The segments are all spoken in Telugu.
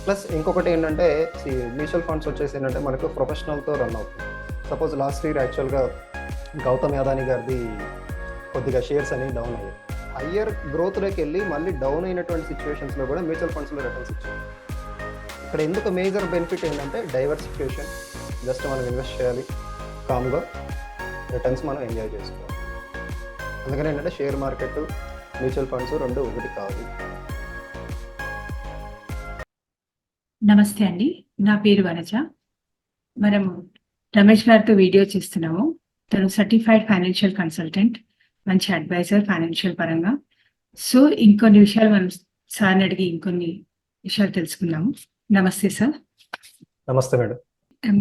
ప్లస్ ఇంకొకటి ఏంటంటే మ్యూచువల్ ఫండ్స్ వచ్చేసి ఏంటంటే మనకు ప్రొఫెషనల్తో రన్ అవుతుంది. సపోజ్ లాస్ట్ ఇయర్ యాక్చువల్గా గౌతమ్ అదానీ గారిది కొద్దిగా షేర్స్ అనేవి డౌన్ అయ్యాయి. హయ్యర్ గ్రోత్లోకి వెళ్ళి మళ్ళీ డౌన్ అయినటువంటి సిచ్యువేషన్స్లో కూడా మ్యూచువల్ ఫండ్స్లో రిటర్న్స్ ఇచ్చాయి. ఇక్కడ ఎందుకు మేజర్ బెనిఫిట్ ఏంటంటే డైవర్సిఫికేషన్. జస్ట్ మనం ఇన్వెస్ట్ చేయాలి, కామ్గా రిటర్న్స్ మనం ఎంజాయ్ చేసుకోవాలి. అందుకని ఏంటంటే షేర్ మార్కెట్, మ్యూచువల్ ఫండ్స్ రెండు ఒకటి కాదు. నమస్తే అండి, నా పేరు వనజ. మనం రమేష్ గారితో వీడియో చేస్తున్నాము. తను సర్టిఫైడ్ ఫైనాన్షియల్ కన్సల్టెంట్, మంచి అడ్వైజర్ ఫైనాన్షియల్ పరంగా. సో ఇంకొన్ని విషయాలు మనం సార్ని అడిగి ఇంకొన్ని విషయాలు తెలుసుకుందాము. నమస్తే సార్. నమస్తే మేడం.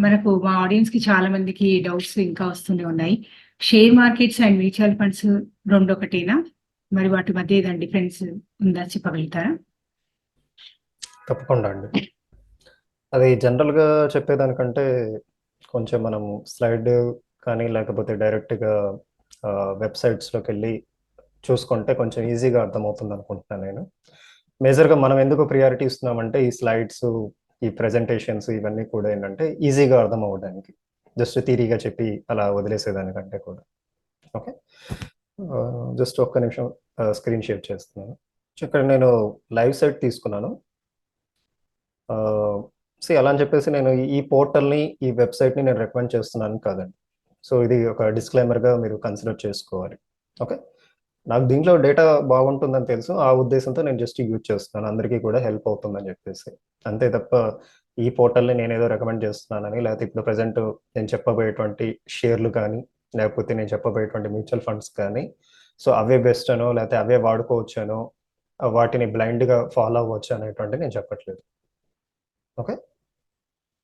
మనకు మా ఆడియన్స్ కి చాలా మందికి డౌట్స్ ఇంకా వస్తూనే ఉన్నాయి. Share markets and mutual funds రెండు ఒకటేనా? మరి వాటి మధ్య ఏదైనా డిఫరెన్స్ ఉందా చెప్పగలుగుతారా? తప్పకుండా అండి. అది జనరల్గా చెప్పేదానికంటే కొంచెం మనం స్లైడ్ కానీ లేకపోతే డైరెక్ట్గా వెబ్సైట్స్లోకి వెళ్ళి చూసుకుంటే కొంచెం ఈజీగా అర్థమవుతుంది అనుకుంటున్నాను నేను. మేజర్గా మనం ఎందుకు ప్రియారిటీ ఇస్తున్నామంటే ఈ స్లైడ్స్, ఈ ప్రెజెంటేషన్స్ ఇవన్నీ కూడా ఏంటంటే ఈజీగా అర్థం అవ్వడానికి, జస్ట్ థియరీగా చెప్పి అలా వదిలేసేదానికంటే కూడా. ఓకే, జస్ట్ ఒక్క నిమిషం స్క్రీన్ షేర్ చేస్తున్నాను. ఇక్కడ నేను లైవ్ సైట్ తీసుకున్నాను. అలా అని చెప్పేసి నేను ఈ పోర్టల్ని, ఈ వెబ్సైట్ని నేను రికమెండ్ చేస్తున్నాను కాదండి. సో ఇది ఒక డిస్క్లైమర్గా మీరు కన్సిడర్ చేసుకోవాలి. ఓకే, నాకు దీంట్లో డేటా బాగుంటుందని తెలుసు, ఆ ఉద్దేశంతో నేను జస్ట్ యూజ్ చేస్తున్నాను, అందరికీ కూడా హెల్ప్ అవుతుందని చెప్పేసి. అంతే తప్ప ఈ పోర్టల్ని నేనేదో రికమెండ్ చేస్తున్నానని, లేకపోతే ఇప్పుడు ప్రజెంట్ నేను చెప్పబోయేటువంటి షేర్లు కానీ, లేకపోతే నేను చెప్పబోయేటువంటి మ్యూచువల్ ఫండ్స్ కానీ, సో అవే బెస్ట్ అనో లేకపోతే అవే వాడుకోవచ్చానో, వాటిని బ్లైండ్గా ఫాలో అవ్వచ్చు అనేటువంటి నేను చెప్పట్లేదు. ఓకే,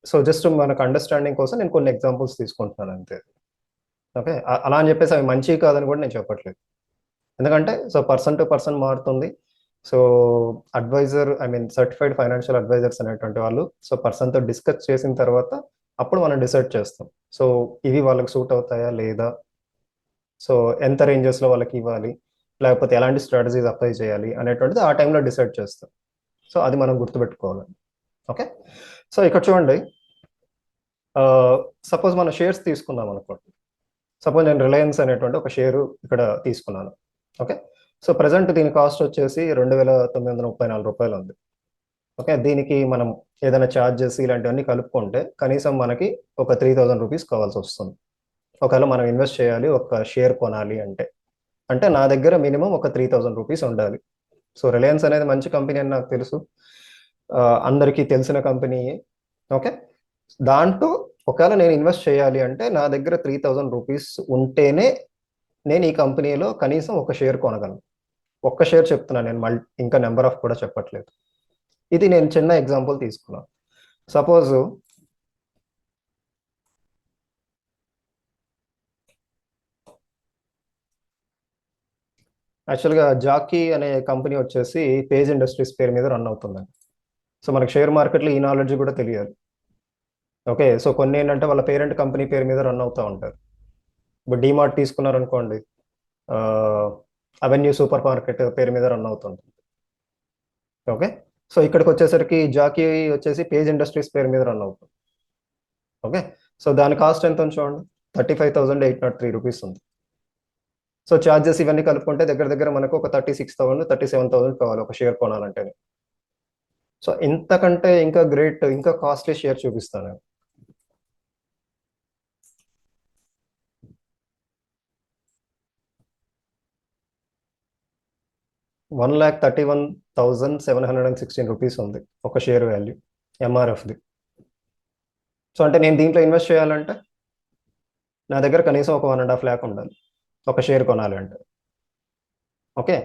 సో జస్ట్ మనకు అండర్స్టాండింగ్ కోసం నేను కొన్ని ఎగ్జాంపుల్స్ తీసుకుంటున్నాను అంతే. ఓకే, అలా అని చెప్పేసి అవి మంచివి కాదని కూడా నేను చెప్పట్లేదు. ఎందుకంటే సో పర్సన్ టు పర్సన్ మారుతుంది. So adviser, I mean certified financial advisers అనేటువంటి వాళ్ళు సో పర్సన్తో డిస్కస్ చేసిన తర్వాత అప్పుడు మనం డిసైడ్ చేస్తాం. సో ఇవి వాళ్ళకి సూట్ అవుతాయా లేదా, సో ఎంత రేంజెస్లో వాళ్ళకి ఇవ్వాలి, లేకపోతే ఎలాంటి స్ట్రాటజీస్ అప్లై చేయాలి అనేటువంటిది ఆ టైంలో డిసైడ్ చేస్తాం. సో అది మనం గుర్తుపెట్టుకోవాలి. ఓకే, సో ఇక్కడ చూడండి, సపోజ్ మన షేర్స్ తీసుకుందాం అనుకోండి. సపోజ్ నేను రిలయన్స్ అనేటువంటి ఒక షేరు ఇక్కడ తీసుకున్నాను. ఓకే, సో ప్రజెంట్ దీని కాస్ట్ వచ్చేసి 2,934 రూపాయలు ఉంది. ఓకే, దీనికి మనం ఏదైనా ఛార్జెస్ ఇలాంటివన్నీ కలుపుకుంటే కనీసం మనకి ఒక 3,000 రూపీస్ కావాల్సి వస్తుంది. ఒకవేళ మనం ఇన్వెస్ట్ చేయాలి, ఒక షేర్ కొనాలి అంటే అంటే నా దగ్గర మినిమం ఒక 3,000 రూపీస్ ఉండాలి. సో రిలయన్స్ అనేది మంచి కంపెనీ అని నాకు తెలుసు, అందరికీ తెలిసిన కంపెనీ. ఓకే, దాంట్లో ఒకవేళ నేను ఇన్వెస్ట్ చేయాలి అంటే నా దగ్గర 3,000 రూపీస్ ఉంటేనే నేను ఈ కంపెనీలో కనీసం ఒక షేర్ కొనగలను. ఒక్క షేర్ చెప్తున్నాను నేను, మళ్ళీ ఇంకా నెంబర్ ఆఫ్ కూడా చెప్పట్లేదు. ఇది నేను చిన్న ఎగ్జాంపుల్ తీసుకున్నాను. సపోజ్ యాక్చువల్గా జాకీ అనే కంపెనీ వచ్చేసి పేజ్ ఇండస్ట్రీస్ పేరు మీద రన్ అవుతుందండి. సో మనకి షేర్ మార్కెట్లో ఈ నాలెడ్జ్ కూడా తెలియాలి. ఓకే, సో కొన్ని ఏంటంటే వాళ్ళ పేరెంట్ కంపెనీ పేరు మీద రన్ అవుతూ ఉంటారు. ఇప్పుడు డీమార్ట్ తీసుకున్నారనుకోండి, అవెన్యూ సూపర్ మార్కెట్ పేరు మీద రన్ అవుతుంటుంది. ఓకే, సో ఇక్కడికి వచ్చేసరికి జాకీ వచ్చేసి పేజ్ ఇండస్ట్రీస్ పేరు మీద రన్ అవుతుంది. ఓకే, సో దాని కాస్ట్ ఎంత ఉంది చూడండి, 35,803 రూపీస్ ఉంది. సో ఛార్జెస్ ఇవన్నీ కలుపుకుంటే దగ్గర దగ్గర మనకు ఒక 36,000 37,000 కావాలి ఒక షేర్ కొనాలంటే. సో ఇంతకంటే ఇంకా గ్రేట్, ఇంకా కాస్ట్లీ షేర్ చూపిస్తాను. 1,31,716 రూపీస్ ఉంది ఒక షేర్ వాల్యూ, ఎంఆర్ఎఫ్ది. సో అంటే నేను దీంట్లో ఇన్వెస్ట్ చేయాలంటే నా దగ్గర కనీసం ఒక 1.5 lakh ఉండాలి ఒక షేర్ కొనాలి అంటే. ఓకే,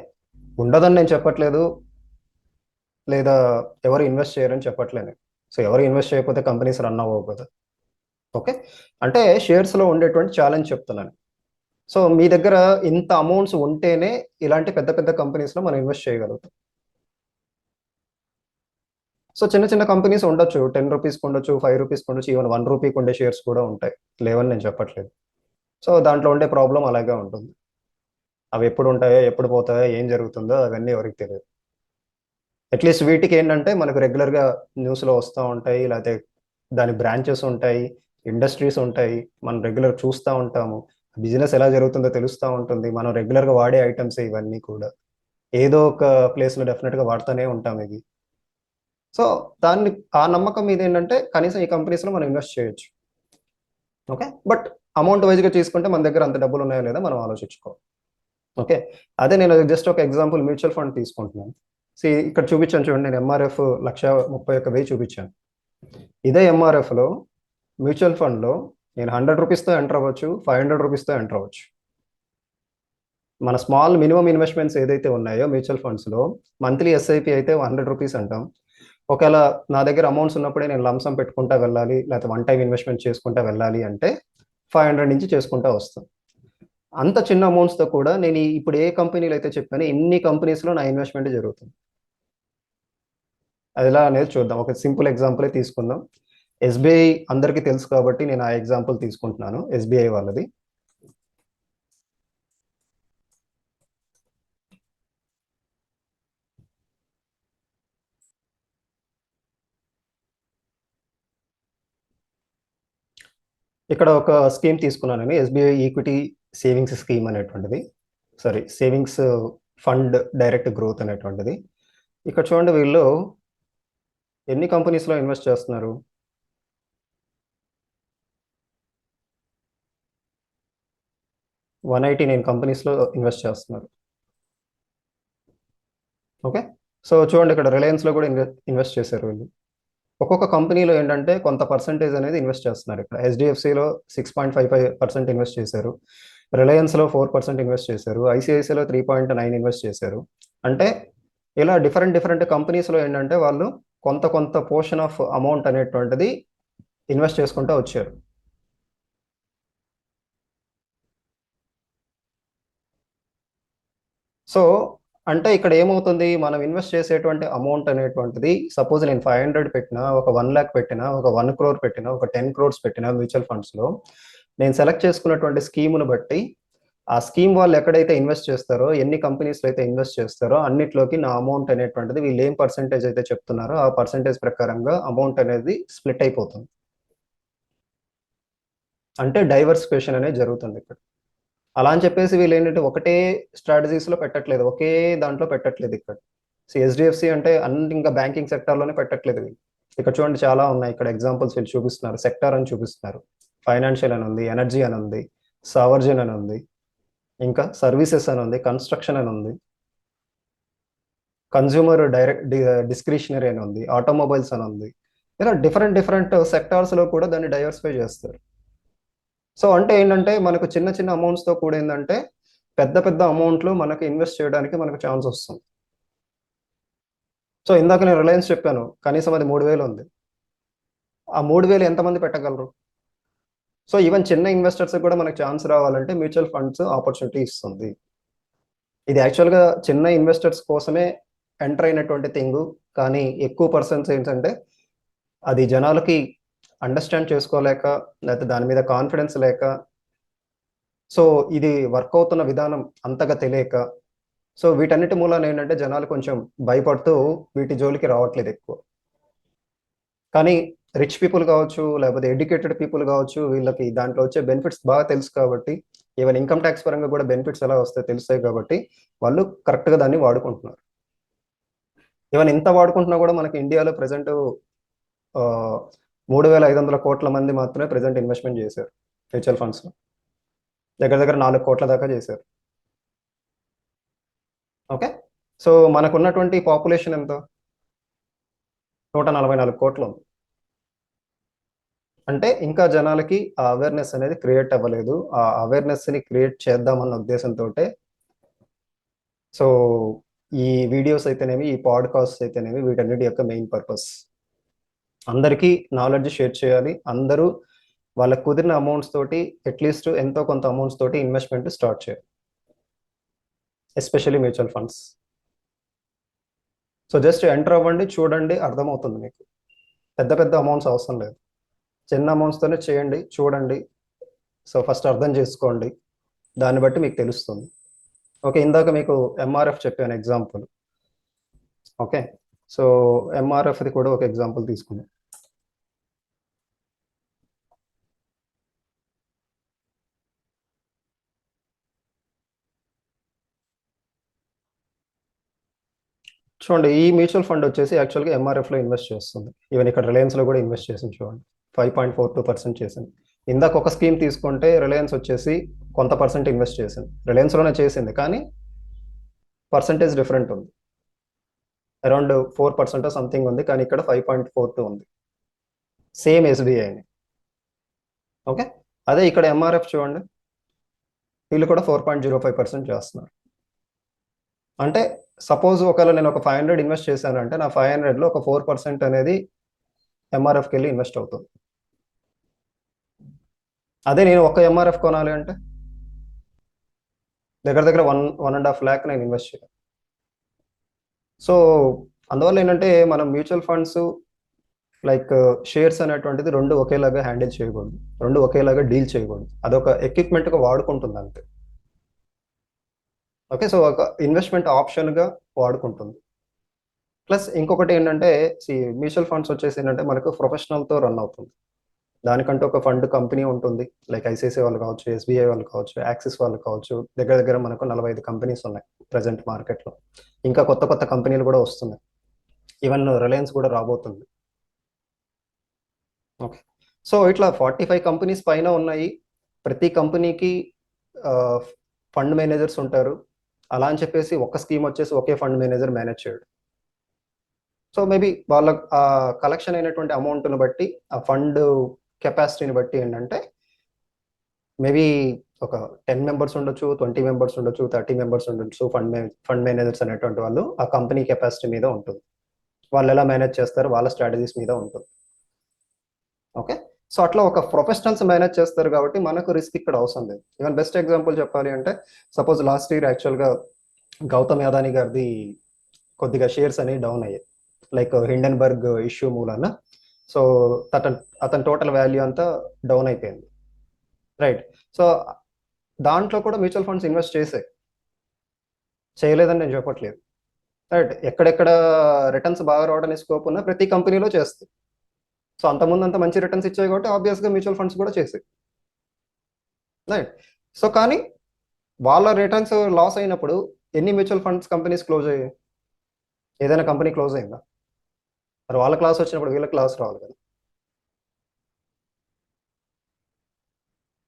ఉండదని నేను చెప్పట్లేదు, లేదా ఎవరు ఇన్వెస్ట్ చేయరని చెప్పట్లేదు. సో ఎవరు ఇన్వెస్ట్ చేయకపోతే కంపెనీస్ రన్ అవ్వవు కదా. ఓకే, అంటే షేర్స్లో ఉండేటువంటి ఛాలెంజ్ చెప్తున్నాను. సో మీ దగ్గర ఇంత అమౌంట్స్ ఉంటేనే ఇలాంటి పెద్ద పెద్ద కంపెనీస్లో మనం ఇన్వెస్ట్ చేయగలుగుతాం. సో చిన్న చిన్న కంపెనీస్ ఉండొచ్చు, 10 రూపీస్కి ఉండొచ్చు, 5 రూపీస్కి ఉండొచ్చు, ఈవెన్ 1 రూపీకి ఉండే షేర్స్ కూడా ఉంటాయి, లేవని నేను చెప్పట్లేదు. సో దాంట్లో ఉండే ప్రాబ్లం అలాగే ఉంటుంది. అవి ఎప్పుడు ఉంటాయో, ఎప్పుడు పోతాయో, ఏం జరుగుతుందో అవన్నీ ఎవరికి తెలియదు. అట్లీస్ట్ వీటికి ఏంటంటే మనకు రెగ్యులర్గా న్యూస్లో వస్తూ ఉంటాయి, లేకపోతే దాని బ్రాంచెస్ ఉంటాయి, ఇండస్ట్రీస్ ఉంటాయి, మనం రెగ్యులర్ చూస్తూ ఉంటాము, బిజినెస్ ఎలా జరుగుతుందో తెలుస్తూ ఉంటుంది, మనం రెగ్యులర్గా వాడే ఐటమ్స్ ఇవన్నీ కూడా ఏదో ఒక ప్లేస్లో డెఫినెట్గా వాడుతూనే ఉంటాం ఇవి. సో దాన్ని ఆ నమ్మకం మీద ఏంటంటే కనీసం ఈ కంపెనీస్లో మనం ఇన్వెస్ట్ చేయొచ్చు. ఓకే, బట్ అమౌంట్ వైజ్గా తీసుకుంటే మన దగ్గర అంత డబ్బులు ఉన్నాయో లేదా మనం ఆలోచించుకోవాలి. ఓకే, అదే నేను జస్ట్ ఒక ఎగ్జాంపుల్ మ్యూచువల్ ఫండ్ తీసుకుంటున్నాను. ఇక్కడ చూపించాను చూడండి, నేను ఎంఆర్ఎఫ్ 1,31,000 చూపించాను. ఇదే ఎంఆర్ఎఫ్లో మ్యూచువల్ ఫండ్లో నేను 100 రూపీస్తో ఎంటర్ అవ్వచ్చు, 500 రూపీస్తో ఎంటర్ అవ్వచ్చు. మన స్మాల్ మినిమం ఇన్వెస్ట్మెంట్స్ ఏదైతే ఉన్నాయో మ్యూచువల్ ఫండ్స్లో మంత్లీ ఎస్ఐపి అయితే 100 రూపీస్ అంటాం. ఒకవేళ నా దగ్గర అమౌంట్స్ ఉన్నప్పుడే నేను లంసం పెట్టుకుంటా వెళ్ళాలి, లేకపోతే వన్ టైం ఇన్వెస్ట్మెంట్ చేసుకుంటా వెళ్ళాలి అంటే 500 నుంచి చేసుకుంటా వస్తాం. అంత చిన్న అమౌంట్స్తో కూడా నేను ఇప్పుడు ఏ కంపెనీలు అయితే చెప్పానో ఇన్ని కంపెనీస్లో నా ఇన్వెస్ట్మెంట్ జరుగుతుంది. అది ఎలా అనేది చూద్దాం. ఒక సింపుల్ ఎగ్జాంపులే తీసుకుందాం. ఎస్బీఐ అందరికీ తెలుసు కాబట్టి నేను ఆ ఎగ్జాంపుల్ తీసుకుంటున్నాను, ఎస్బీఐ వాళ్ళది. ఇక్కడ ఒక స్కీమ్ తీసుకున్నానని, ఎస్బీఐ ఈక్విటీ సేవింగ్స్ స్కీమ్ అనేటువంటిది, sorry savings fund direct growth అనేటువంటిది. ఇక్కడ చూడండి, వీళ్ళు ఎన్ని కంపెనీస్లో ఇన్వెస్ట్ చేస్తున్నారు? 189 కంపెనీస్లో ఇన్వెస్ట్ చేస్తున్నారు. ఓకే, సో చూడండి ఇక్కడ రిలయన్స్లో కూడా ఇన్వెస్ట్ చేశారు వీళ్ళు. ఒక్కొక్క కంపెనీలో ఏంటంటే కొంత పర్సంటేజ్ అనేది ఇన్వెస్ట్ చేస్తున్నారు. ఇక్కడ హెచ్డిఎఫ్సిలో 6.55% ఇన్వెస్ట్ చేశారు, రిలయన్స్లో 4% ఇన్వెస్ట్ చేశారు, ఐసిఐసిఐలో 3.9 ఇన్వెస్ట్ చేశారు. అంటే ఇలా డిఫరెంట్ డిఫరెంట్ కంపెనీస్లో ఏంటంటే వాళ్ళు కొంత కొంత పోర్షన్ ఆఫ్ అమౌంట్ అనేటువంటిది ఇన్వెస్ట్ చేసుకుంటూ వచ్చారు. సో అంటే ఇక్కడ ఏమవుతుంది, మనం ఇన్వెస్ట్ చేసేటువంటి అమౌంట్ అనేటువంటిది, సపోజ్ నేను 500 పెట్టినా, ఒక 1 lakh పెట్టినా, ఒక 1 crore పెట్టినా, ఒక 10 crores పెట్టినా మ్యూచువల్ ఫండ్స్లో, నేను సెలెక్ట్ చేసుకున్నటువంటి స్కీమును బట్టి ఆ స్కీమ్ వాళ్ళు ఎక్కడైతే ఇన్వెస్ట్ చేస్తారో, ఎన్ని కంపెనీస్లో అయితే ఇన్వెస్ట్ చేస్తారో అన్నిట్లోకి నా అమౌంట్ అనేటువంటిది వీళ్ళు ఏం పర్సంటేజ్ అయితే చెప్తున్నారో ఆ పర్సంటేజ్ ప్రకారంగా అమౌంట్ అనేది స్ప్లిట్ అయిపోతుంది. అంటే డైవర్సిఫికేషన్ అనేది జరుగుతుంది ఇక్కడ. అలా అని చెప్పేసి వీళ్ళు ఏంటంటే ఒకటే స్ట్రాటజీస్లో పెట్టట్లేదు, ఒకే దాంట్లో పెట్టట్లేదు ఇక్కడ. హెచ్డిఎఫ్సి అంటే అన్ని ఇంకా బ్యాంకింగ్ సెక్టార్లోనే పెట్టట్లేదు వీళ్ళు. ఇక్కడ చూడండి చాలా ఉన్నాయి, ఇక్కడ ఎగ్జాంపుల్స్ వీళ్ళు చూపిస్తున్నారు. సెక్టార్ అని చూపిస్తున్నారు, ఫైనాన్షియల్ అని ఉంది, ఎనర్జీ అని ఉంది, సావర్జన్ అని ఉంది, ఇంకా సర్వీసెస్ అని ఉంది, కన్స్ట్రక్షన్ అని ఉంది, కన్జ్యూమర్ డైరెక్ట్ డిస్క్రిషనరీ అని ఉంది, ఆటోమొబైల్స్ అని ఉంది. ఇలా డిఫరెంట్ డిఫరెంట్ సెక్టార్స్లో కూడా దాన్ని డైవర్సిఫై చేస్తారు. సో అంటే ఏంటంటే మనకు చిన్న చిన్న అమౌంట్స్తో కూడా ఏంటంటే పెద్ద పెద్ద అమౌంట్లు మనకు ఇన్వెస్ట్ చేయడానికి మనకు ఛాన్స్ వస్తుంది. సో ఇందాక నేను రిలయన్స్ చెప్పాను, కనీసం అది 3,000 ఉంది. ఆ 3,000 ఎంతమంది పెట్టగలరు? సో ఈవెన్ చిన్న ఇన్వెస్టర్స్ కూడా మనకు ఛాన్స్ రావాలంటే మ్యూచువల్ ఫండ్స్ ఆపర్చునిటీ ఇస్తుంది. ఇది యాక్చువల్గా చిన్న ఇన్వెస్టర్స్ కోసమే ఎంటర్ అయినటువంటి థింగ్, కానీ ఎక్కువ పర్సన్స్ ఏంటంటే అది జనాలకి అండర్స్టాండ్ చేసుకోలేక, లేకపోతే దాని మీద కాన్ఫిడెన్స్ లేక, సో ఇది వర్క్ అవుతున్న విధానం అంతగా తెలియక, సో వీటన్నిటి మూలాన ఏంటంటే జనాలు కొంచెం భయపడుతూ వీటి జోలికి రావట్లేదు ఎక్కువ. కానీ రిచ్ పీపుల్ కావచ్చు, లేకపోతే ఎడ్యుకేటెడ్ పీపుల్ కావచ్చు, వీళ్ళకి దాంట్లో వచ్చే బెనిఫిట్స్ బాగా తెలుసు కాబట్టి, ఈవెన్ ఇన్కమ్ ట్యాక్స్ పరంగా కూడా బెనిఫిట్స్ ఎలా వస్తాయో తెలుస్తాయి కాబట్టి వాళ్ళు కరెక్ట్గా దాన్ని వాడుకుంటున్నారు. ఈవెన్ ఇంత వాడుకుంటున్నా కూడా మనకి ఇండియాలో ప్రజెంట్ 3,500 కోట్ల మంది మాత్రమే ప్రజెంట్ ఇన్వెస్ట్మెంట్ చేశారు మ్యూచువల్ ఫండ్స్లో. దగ్గర దగ్గర 4 కోట్ల దాకా చేశారు. ఓకే, సో మనకు ఉన్నటువంటి పాపులేషన్ ఎంత? 144 కోట్లు ఉంది. అంటే ఇంకా జనాలకి ఆ అవేర్నెస్ అనేది క్రియేట్ అవ్వలేదు. ఆ అవేర్నెస్ని క్రియేట్ చేద్దామన్న ఉద్దేశంతో సో ఈ వీడియోస్ అయితేనేమి, ఈ పాడ్కాస్ట్ అయితేనేమి, వీటన్నిటి యొక్క మెయిన్ పర్పస్ అందరికీ నాలెడ్జ్ షేర్ చేయాలి. అందరూ వాళ్ళకు కుదిరిన అమౌంట్స్ తోటి అట్లీస్ట్ ఎంతో కొంత అమౌంట్స్ తోటి ఇన్వెస్ట్మెంట్ స్టార్ట్ చేయాలి, especially mutual funds. So just enter అవ్వండి, చూడండి, అర్థమవుతుంది మీకు. పెద్ద పెద్ద అమౌంట్స్ అవసరం లేదు, చిన్న అమౌంట్స్తోనే చేయండి, చూడండి. సో ఫస్ట్ అర్థం చేసుకోండి, దాన్ని బట్టి మీకు తెలుస్తుంది. ఓకే, ఇందాక మీకు ఎంఆర్ఎఫ్ చెప్పాను ఎగ్జాంపుల్. ఓకే, సో ఎంఆర్ఎఫ్ది కూడా ఒక ఎగ్జాంపుల్ తీసుకుందాం. చూడండి, ఈ మ్యూచువల్ ఫండ్ వచ్చేసి యాక్చువల్గా ఎంఆర్ఎఫ్లో ఇన్వెస్ట్ చేస్తుంది. ఈవెన్ ఇక్కడ రిలయన్స్లో కూడా ఇన్వెస్ట్ చేసింది. చూడండి 5.42% చేసింది. ఇందాక ఒక స్కీమ్ తీసుకుంటే రిలయన్స్ వచ్చేసి కొంత పర్సెంట్ ఇన్వెస్ట్ చేసింది, రిలయన్స్లోనే చేసింది, కానీ పర్సంటేజ్ డిఫరెంట్ ఉంది. అరౌండ్ 4% సంథింగ్ ఉంది, కానీ ఇక్కడ 5.42 ఉంది. సేమ్ ఎస్బీఐని. ఓకే, అదే ఇక్కడ ఎంఆర్ఎఫ్ చూడండి, వీళ్ళు కూడా 4.05% చేస్తున్నారు. అంటే సపోజ్ ఒకవేళ నేను ఒక 500 ఇన్వెస్ట్ చేశాను అంటే నా 500లో ఒక 4% అనేది ఎంఆర్ఎఫ్కి వెళ్ళి ఇన్వెస్ట్ అవుతుంది. అదే నేను ఒక ఎంఆర్ఎఫ్ కొనాలి అంటే దగ్గర దగ్గర 1.5 lakh నేను ఇన్వెస్ట్ చేయాలి. సో అందువల్ల ఏంటంటే మనం మ్యూచువల్ ఫండ్స్ లైక్ షేర్స్ అనేటువంటిది రెండు ఒకేలాగా హ్యాండిల్ చేయకూడదు, రెండు ఒకేలాగా డీల్ చేయకూడదు. అదొక ఎక్విప్మెంట్గా వాడుకుంటుంది అంతే. ఓకే, సో ఒక ఇన్వెస్ట్మెంట్ ఆప్షన్గా వాడుకుంటుంది. ప్లస్ ఇంకొకటి ఏంటంటే మ్యూచువల్ ఫండ్స్ వచ్చేసి ఏంటంటే మనకు ప్రొఫెషనల్తో రన్ అవుతుంది. దానికంటే ఒక ఫండ్ కంపెనీ ఉంటుంది, లైక్ ఐసిఐసిఐ వాళ్ళు కావచ్చు, ఎస్బీఐ వాళ్ళు కావచ్చు, యాక్సిస్ వాళ్ళు కావచ్చు. దగ్గర దగ్గర మనకు 45 కంపెనీస్ ఉన్నాయి ప్రజెంట్ మార్కెట్లో. ఇంకా కొత్త కొత్త కంపెనీలు కూడా వస్తున్నాయి. ఈవెన్ రిలయన్స్ కూడా రాబోతుంది. ఓకే, సో ఇట్లా 45 కంపెనీస్ పైన ఉన్నాయి. ప్రతి కంపెనీకి ఫండ్ మేనేజర్స్ ఉంటారు. అలా అని చెప్పేసి ఒక స్కీమ్ వచ్చేసి ఒకే ఫండ్ మేనేజర్ మేనేజ్ చేయడు. సో మేబీ వాళ్ళ కలెక్షన్ అయినటువంటి అమౌంట్ని బట్టి, ఆ ఫండ్ కెపాసిటీని బట్టి ఏంటంటే మేబీ ఒక 10 మెంబర్స్ ఉండొచ్చు, 20 మెంబర్స్ ఉండొచ్చు, 30 మెంబర్స్ ఉండొచ్చు. ఫండ్ మేనేజర్స్ అనేటువంటి వాళ్ళు ఆ కంపెనీ కెపాసిటీ మీద ఉంటుంది. వాళ్ళు ఎలా మేనేజ్ చేస్తారు, వాళ్ళ స్ట్రాటజీస్ మీద ఉంటుంది. ఓకే, సో అట్లా ఒక ప్రొఫెషనల్స్ మేనేజ్ చేస్తారు కాబట్టి మనకు రిస్క్ ఇక్కడ అవసరం లేదు. ఈవెన్ బెస్ట్ ఎగ్జాంపుల్ చెప్పాలి అంటే సపోజ్ లాస్ట్ ఇయర్ యాక్చువల్గా గౌతమ్ అదానీ గారిది కొద్దిగా షేర్స్ అనేవి డౌన్ అయ్యాయి, లైక్ హిండెన్బర్గ్ ఇష్యూ మూలన. సో అతని టోటల్ వాల్యూ అంతా డౌన్ అయిపోయింది, రైట్. సో దాంట్లో కూడా మ్యూచువల్ ఫండ్స్ ఇన్వెస్ట్ చేయలేదని నేను చెప్పట్లేదు, రైట్. ఎక్కడెక్కడ రిటర్న్స్ బాగా రావడానికి స్కోప్ ఉన్నా ప్రతి కంపెనీలో చేస్తాయి. సో అంతకుముందు అంత మంచి రిటర్న్స్ ఇచ్చాయి కాబట్టి ఆబ్వియస్గా మ్యూచువల్ ఫండ్స్ కూడా చేసాయి, రైట్. సో కానీ వాళ్ళ రిటర్న్స్ లాస్ అయినప్పుడు ఎన్ని మ్యూచువల్ ఫండ్స్ కంపెనీస్ క్లోజ్ అయ్యాయి? ఏదైనా కంపెనీ క్లోజ్ అయిందా? మరి వాళ్ళ క్లాస్ వచ్చినప్పుడు వీళ్ళ క్లాస్ రావాలి కదా.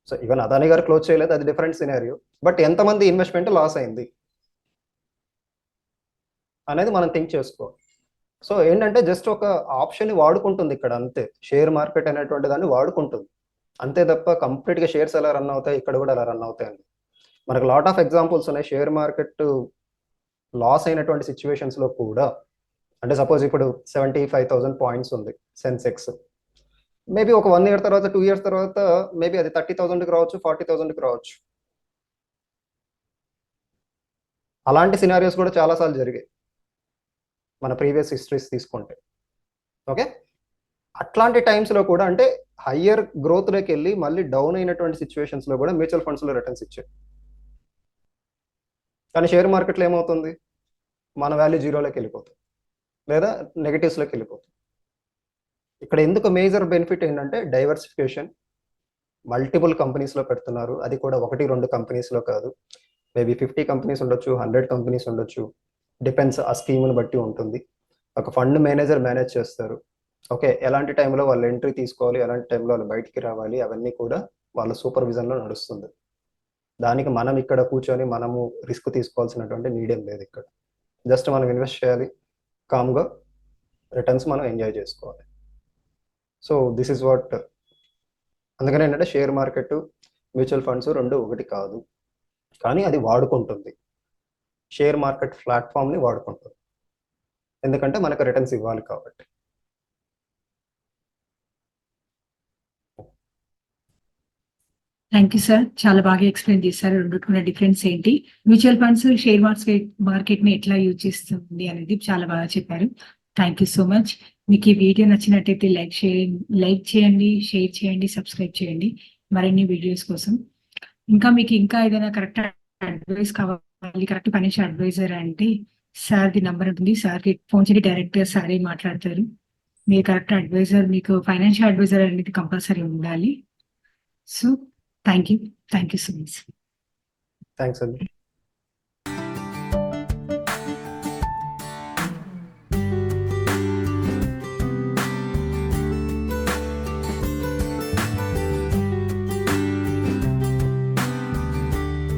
సో ఈవెన్ అదానీ గారు క్లోజ్ చేయలేదు, అది డిఫరెంట్ సినారియో. బట్ ఎంతమంది ఇన్వెస్ట్మెంట్ లాస్ అయింది అనేది మనం థింక్ చేసుకోవాలి. సో ఏంటంటే జస్ట్ ఒక ఆప్షన్ వాడుకుంటుంది ఇక్కడ అంతే. షేర్ మార్కెట్ అనేటువంటి దాన్ని వాడుకుంటుంది అంతే తప్ప కంప్లీట్గా షేర్స్ ఎలా రన్ అవుతాయి, ఇక్కడ కూడా ఎలా రన్ అవుతాయండి. మనకు లాట్ ఆఫ్ ఎగ్జాంపుల్స్ ఉన్నాయి షేర్ మార్కెట్ లాస్ అయినటువంటి సిచ్యువేషన్స్లో కూడా. అంటే సపోజ్ ఇప్పుడు 75,000 పాయింట్స్ ఉంది సెన్సెక్స్. మేబీ ఒక 1 year తర్వాత, 2 years తర్వాత మేబీ అది 30,000కి రావచ్చు, 40,000కి రావచ్చు. అలాంటి సినారియోస్ కూడా చాలాసార్లు జరిగాయి మన ప్రీవియస్ హిస్టరీస్ తీసుకుంటే. ఓకే, అట్లాంటి టైమ్స్లో కూడా అంటే హయ్యర్ గ్రోత్లోకి వెళ్ళి మళ్ళీ డౌన్ అయినటువంటి సిచ్యువేషన్స్లో కూడా మ్యూచువల్ ఫండ్స్లో రిటర్న్స్ ఇచ్చాయి. కానీ షేర్ మార్కెట్లో ఏమవుతుంది, మన వాల్యూ జీరోలోకి వెళ్ళిపోతుంది లేదా నెగటివ్స్లోకి వెళ్ళిపోతుంది. ఇక్కడ ఎందుకు మేజర్ బెనిఫిట్ ఏంటంటే డైవర్సిఫికేషన్. మల్టిపుల్ కంపెనీస్లో పెడుతున్నారు, అది కూడా 1-2 కంపెనీస్లో కాదు. మేబీ 50 కంపెనీస్ ఉండొచ్చు, 100 కంపెనీస్ ఉండొచ్చు, డిపెండ్స్, ఆ స్కీమ్ని బట్టి ఉంటుంది. ఒక ఫండ్ మేనేజర్ మేనేజ్ చేస్తారు. ఓకే, ఎలాంటి టైంలో వాళ్ళు ఎంట్రీ తీసుకోవాలి, ఎలాంటి టైంలో వాళ్ళు బయటికి రావాలి, అవన్నీ కూడా వాళ్ళ సూపర్విజన్లో నడుస్తుంది. దానికి మనం ఇక్కడ కూర్చొని మనము రిస్క్ తీసుకోవాల్సినటువంటి నీడేం లేదు. ఇక్కడ జస్ట్ మనం ఇన్వెస్ట్ చేయాలి, కామ్గా రిటర్న్స్ మనం ఎంజాయ్ చేసుకోవాలి. So this is what. అందుకని ఏంటంటే షేర్ మార్కెట్, మ్యూచువల్ ఫండ్స్ రెండు ఒకటి కాదు, కానీ అది వాడుకుంటుంది. షేర్ మార్కెట్ ప్లాట్ఫామ్ని వాడుకుంటుంది, ఎందుకంటే మనకు రిటర్న్స్ ఇవ్వాలి కాబట్టి. థ్యాంక్ యూ సార్, చాలా బాగా ఎక్స్ప్లెయిన్ చేశారు రెండుకున్న డిఫరెన్స్ ఏంటి, మ్యూచువల్ ఫండ్స్ షేర్ మార్కెట్ ని ఎట్లా యూజ్ చేస్తుంది అనేది చాలా బాగా చెప్పారు. Thank you so much. మీకు ఈ వీడియో నచ్చినట్టయితే లైక్ చేయండి, షేర్ చేయండి, సబ్స్క్రైబ్ చేయండి మరిన్ని వీడియోస్ కోసం. ఇంకా మీకు ఇంకా ఏదైనా కరెక్ట్ అడ్వైస్ కావాలి, కరెక్ట్ ఫైనాన్షియల్ అడ్వైజర్ అంటే సార్ది నంబర్ ఉంటుంది, సార్కి ఫోన్ చేసి డైరెక్ట్ సారే మాట్లాడతారు. మీరు కరెక్ట్ అడ్వైజర్, మీకు ఫైనాన్షియల్ అడ్వైజర్ అనేది కంపల్సరీ ఉండాలి. So thank you so much. Thanks అండి.